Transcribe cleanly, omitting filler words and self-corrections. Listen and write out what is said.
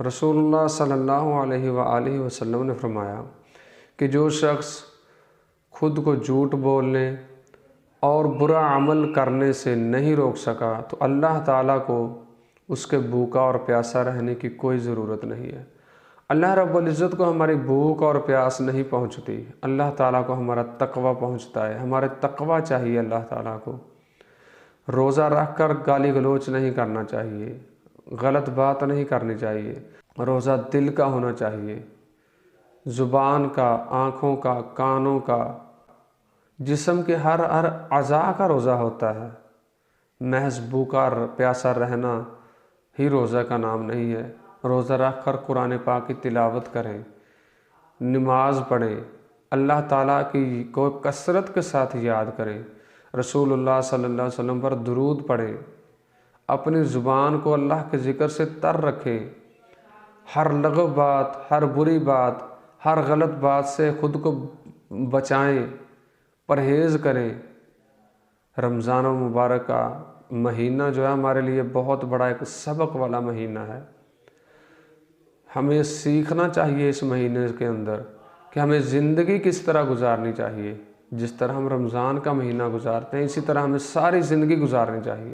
رسول اللہ صلی اللہ علیہ وآلہ وسلم نے فرمایا کہ جو شخص خود کو جھوٹ بولنے اور برا عمل کرنے سے نہیں روک سکا تو اللہ تعالیٰ کو اس کے بھوکا اور پیاسا رہنے کی کوئی ضرورت نہیں ہے۔ اللہ رب العزت کو ہماری بھوک اور پیاس نہیں پہنچتی، اللہ تعالیٰ کو ہمارا تقوی پہنچتا ہے۔ ہمارے تقوی چاہیے اللہ تعالیٰ کو۔ روزہ رکھ کر گالی گلوچ نہیں کرنا چاہیے، غلط بات نہیں کرنی چاہیے۔ روزہ دل کا ہونا چاہیے، زبان کا، آنکھوں کا، کانوں کا، جسم کے ہر اعضاء کا روزہ ہوتا ہے۔ محض بھوکا پیاسا رہنا ہی روزہ کا نام نہیں ہے۔ روزہ رکھ کر قرآن پاک کی تلاوت کریں، نماز پڑھیں، اللہ تعالیٰ کی کو کثرت کے ساتھ یاد کریں، رسول اللہ صلی اللہ علیہ وسلم پر درود پڑھیں، اپنی زبان کو اللہ کے ذکر سے تر رکھیں، ہر لغو بات، ہر بری بات، ہر غلط بات سے خود کو بچائیں، پرہیز کریں۔ رمضان المبارک کا مہینہ جو ہے ہمارے لیے بہت بڑا ایک سبق والا مہینہ ہے۔ ہمیں سیکھنا چاہیے اس مہینے کے اندر کہ ہمیں زندگی کس طرح گزارنی چاہیے۔ جس طرح ہم رمضان کا مہینہ گزارتے ہیں اسی طرح ہمیں ساری زندگی گزارنی چاہیے۔